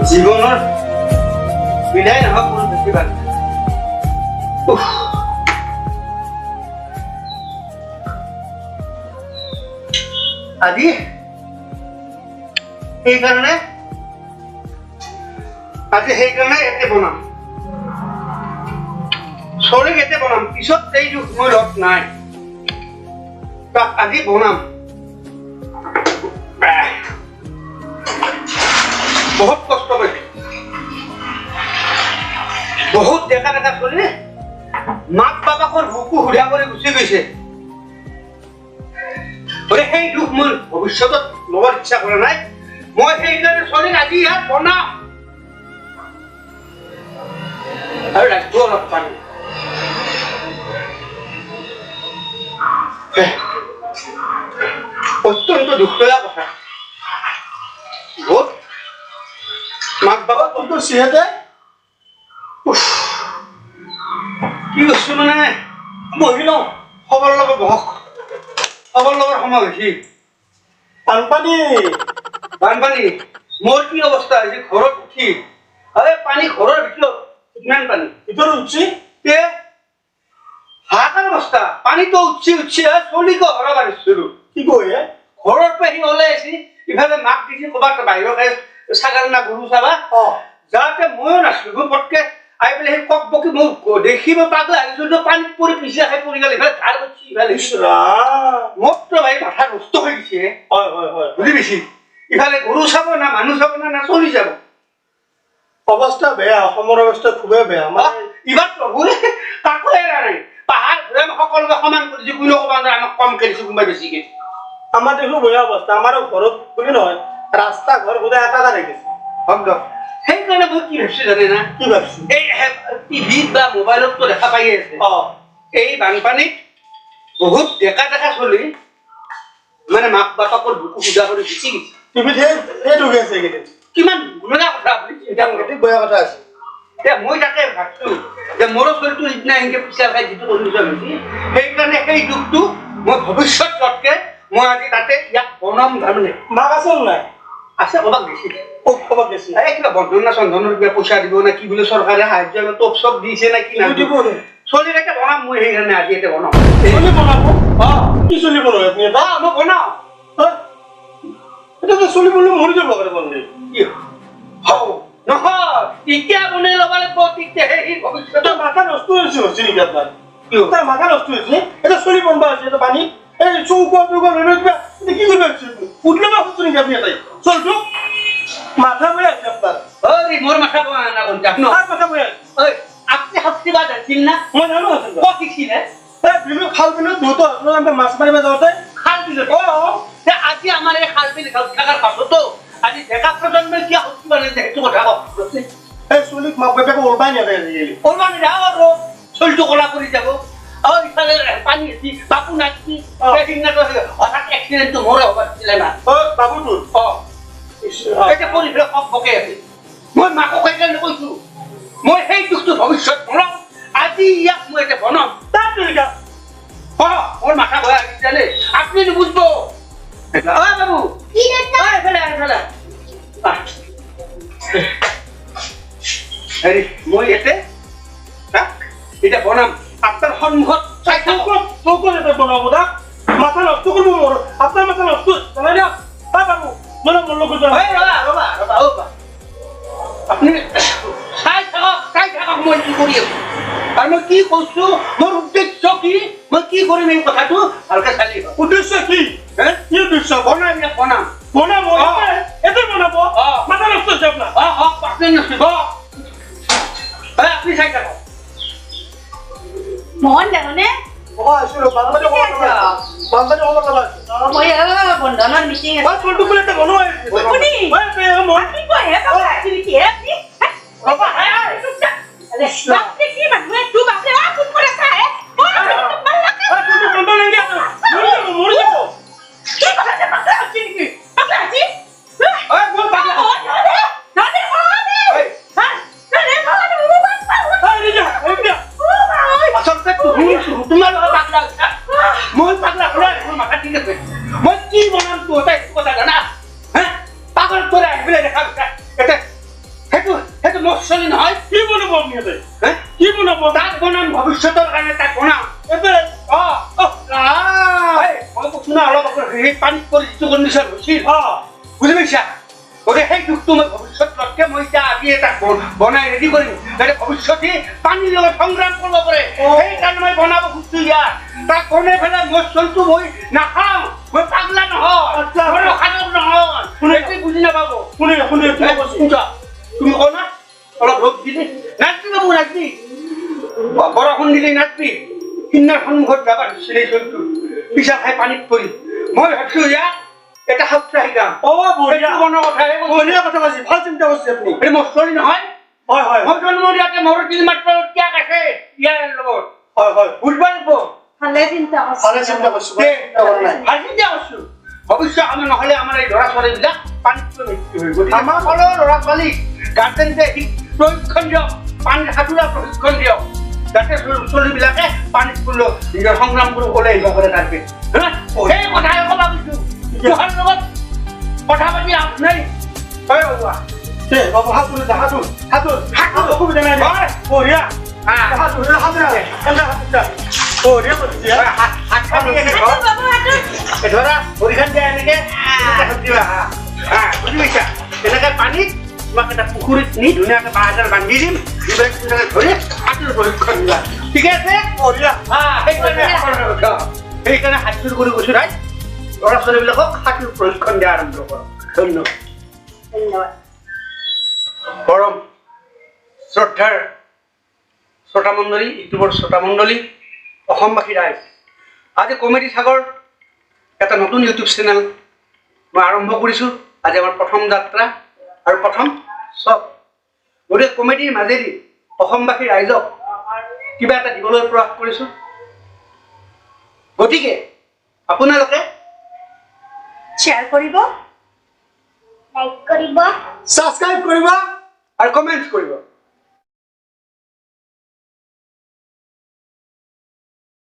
জীৱনৰ বিদায় নহওক মোৰ বেছিভাগ আজি সেইকাৰণে এতে বনাম চলিক এতে বনাম পিছত এই দুখ মই লগ নাই আজি বনাম বহুত কষ্ট কৰিছে বহুত দেখা চলি মাক বাপাকৰ বুকু সুধা কৰি গুচি গৈছে সেই দুখ মোৰ ভৱিষ্যতত ল'বৰ ইচ্ছা কৰা নাই মই সেইকাৰণে চলিক আজি ইয়াত বনাম আৰু ৰাখো অলপ পানী অত্যন্ত দুখ লগা কথা বহুত মাক বাবা কোনটো সিহঁতে কি কৈছো মানে বহি লওঁ খবৰ ল'ব বহক খবৰ ল'বৰ সময় হৈছে বানপানী মোৰ কি অৱস্থা হৈছে ঘৰত উঠি পানী ঘৰৰ ভিতৰত কিমান পানী ভিতৰত উঠছি হাহাকাৰ অৱস্থা পানীটো উঠছি চলিক হৰা মাৰিছিলো কি কয় ঘৰৰ পৰা সি ওলাই আহিছি ইফালে মাক দিছি ক'ৰবাত বাহিৰকে ছাগাল না গৰু চাবা যাওঁতে ময়ো নাছিলো মই পটকে আহি পেলাই সেই কক বকি মোক দেখি মই পাগলা আহিছো পানীত পৰি পিছে খাই পৰি গ'ল ইফালে ধাৰ কৰিছি ইফালে মোৰতো ভাই মাথা নষ্ট হৈ গৈছে বুজি পাইছি ইফালে গৰু চাব না মানুহ চাব না চলি যাব অৱস্থা বেয়া অসমৰ অৱস্থা খুবেই বেয়া ইবাৰ প্ৰভুৱে কাকো এৰা নাই পাহাৰ ঘূৰাই আমাক সকলোকে সমান কৰিছে কোনেও ক'ব নোৱাৰে আমাক কমকে দিছে কোনোবাই বেছিকে আমাৰ দেখো বেয়া অৱস্থা আমাৰো ঘৰত বুলি নহয় ৰাস্তা ঘৰ গোটেই একাকাৰ হৈ গৈছে সেইকাৰণে মই কি ভাবিছো জানে না কি ভাবিছো এই টিভিত বা মোবাইলততো দেখা পাই আছে এই বানপানীত বহুত ডেকা চলি মানে মাক বাপাকৰ বুকু সুধা কৰি গুচি গৈছে টিভিত সেই ঢুকি আছে কিমান গুণগা কথা আপুনি চিন্তা কৰি বেয়া কথা আছে মই তাকে ভাবছো যে মোৰো চলিটো সিদিনা এনেকে পিছা খাই যিটো কণ্ডিশ্যন হৈছে সেইকাৰণে সেই দুখটো মই ভৱিষ্যততকে মই আজি তাতে ইয়াক বনাম তাৰমানে মাক আছে নাই আছে ক'ৰবাত গেছি কিবা বন্ধন চন্ধনৰ কিবা পইচা দিব না কি বোলে চৰকাৰে সাহায্য টপ চপ দিছে না কি দিব চলিৰ এটা বনাম মই সেইকাৰণে আজি এটা বনাম চলি বনাব কি চলি বনাব আপুনি মই বনাওঁ এটা চলি বনালে মৰি যাব পাৰে বন্ধে কি নহয় এতিয়া বনাই ল'ব লাগিব তেতিয়া সেই ভৱিষ্যতে মাথা নষ্ট হৈছে নেকি আপোনাৰ তাৰ মাথা নষ্ট হৈছে এটা চলি বনবা আছে এটা পানী এই চৌকা লৈ লৈ কিবা কি কৰিব আছে উঠলে বা হৈছে নেকি আপুনি এটাই চলটো মাথা বৈ আছে আপনার মোর মাথা বয় না কোনটা আপনি আর মাথা বয় আপনি হাসি বাদ আছেন না মই জানো আছেন কত কি রে বিলু খাল বিলু দুটো আপনারা আমরা মাছ মারিবা যাওতে খাল বিলু আজি আমার এই খাল বিলু খাল থাকার পাছত তো আজি দেখা প্রজন্মে কি হচ্ছে মানে দেখতে কথা বলছে এই সুলিক মা বেবে ওলবাই না গেলি ওলবাই যাও আর চলটো কলা করে যাব ইফালে পানি আছে বাপু নাকি সেই না তো হঠাৎ অ্যাক্সিডেন্ট তো মোরে হবার ছিল না বাবু তো এটা পরিফেরা কম বকে আছে মই মাকো সেইকাৰণে কৈছো মই সেই দুখটো ভৱিষ্যত বনাম আজি ইয়াক মই এটা বনাম তাৰ তৰিকা মোৰ মাথা বয়া জানে আপনি বুঝব বাবু কি দেখতা ফেলে হেৰি মই এটা বনাম আপনার সন্মুখত চৌকত এটা বনাব দা মাথা নষ্ট করবো মোর আপনার মাথা নষ্ট জানাই না বাবু মানে মোৰ লগত ৰবা আপুনি চাই থাকক মই কি কৰি আছো আৰু মই কি কৈছো মোৰ উদ্দেশ্য কি মই কি কৰিম এই কথাটো ভালকে চালি উদ্দেশ্য কি কি উদ্দেশ্য বনাম এটা বনাব মাথা নষ্ট হৈছে আপোনাৰ আপনি নষ্ট আপনি চাই থাকক মোহন দেখোনে বন্ধনৰ মিটিং আছে মই কি বনাম তো কথা জানা পাগল তোৰা একবেলা দেখা সেই পানীত পৰি যিটো কণ্ডিশ্যন হৈছিল বুজি পাইছা গতিকে সেই দুখটো মই ভৱিষ্যতলৈকে মই এতিয়া আজি এটা বনাই ৰেডি কৰিম যাতে ভৱিষ্যতে পানীৰ লগত সংগ্ৰাম কৰিব পাৰে সেইকাৰণে মই বনাব খুজিছো ইয়াত তাক বনাই পেলাই মই চলটো মই নাখাওঁ মই পাগলা নহয় মই ৰসায়ন নহয় সেইটো বুজি নাপাব শুনি তুমি কওঁ না অলপ ৰ'দ দিলি নাচবি বাবু নাচবি বৰষুণ দিলি নাচবি কিনাৰ সন্মুখত যাবা ধৰিছিল এই চলটো পিছা খাই পানীত পৰি মই ভাবিছো ইয়াত এটা সপ্তাহ গাম বঢ়িয়া কথা কৈছে ভাল চিন্তা কৰিছে আপুনি এই মস্তৰি নহয় হয় হয় মই জন্ম দিয়াতে মোৰ দিল মাত্ৰ ত্যাগ আছে ইয়াৰ লগত হয় হয় বুজবা লাগিব ভালে চিন্তা কৰিছো ভাল চিন্তা কৰিছো ভৱিষ্যত আমি নহ'লে আমাৰ এই ল'ৰা ছোৱালীবিলাক পানীত মৃত্যু হৈ গতিকে আমাৰ সকলো ল'ৰা ছোৱালী গাৰ্জেনে প্ৰশিক্ষণ দিয়ক পানীত সাঁতোৰা প্ৰশিক্ষণ দিয়ক যাতে ছোৱালীবিলাকে পানীত পৰিলেও নিজৰ সংগ্ৰামবোৰ ওলাই আহিব পাৰে তাৰপে সেই কথাই ক'ব খুজিছো তোহাৰ লগত কথা পাতি লাভ নাই হয় বাবুৱা বাবু হাতোৰ অসুবিধা নাই বঢ়িয়া ধৰা ভৰিখন দিয়া এনেকে বুজি পাইছা তেনেকে পানীত তোমাক এটা পুখুৰীত নি ধুনীয়াকে বাঁহ এডাল বান্ধি দিম ধৰি সাঁতোৰ প্ৰশিক্ষণ দিলা ঠিক আছে সেইকাৰণে সাঁতোৰ কৰি গৈছো ৰাইজ ল'ৰা ছোৱালীবিলাকক সাঁতোৰ প্ৰশিক্ষণ দিয়া আৰম্ভ কৰক ধন্যবাদ পৰম শ্ৰদ্ধাৰ শ্ৰোতামণ্ডলী ইউটিউবৰ শ্ৰোতামণ্ডলী অসমবাসী ৰাইজ আজি কমেডি সাগৰ এটা নতুন ইউটিউব চেনেল মই আৰম্ভ কৰিছোঁ আজি আমাৰ প্ৰথম যাত্ৰা আৰু প্ৰথম চব গতিকে কমেডিৰ মাজেদি অসমবাসী ৰাইজক কিবা এটা দিবলৈ প্ৰয়াস কৰিছোঁ গতিকে আপোনালোকে শ্বেয়াৰ কৰিব লাইক কৰিব ছাবস্ক্ৰাইব কৰিব আৰু কমেণ্টছ কৰিব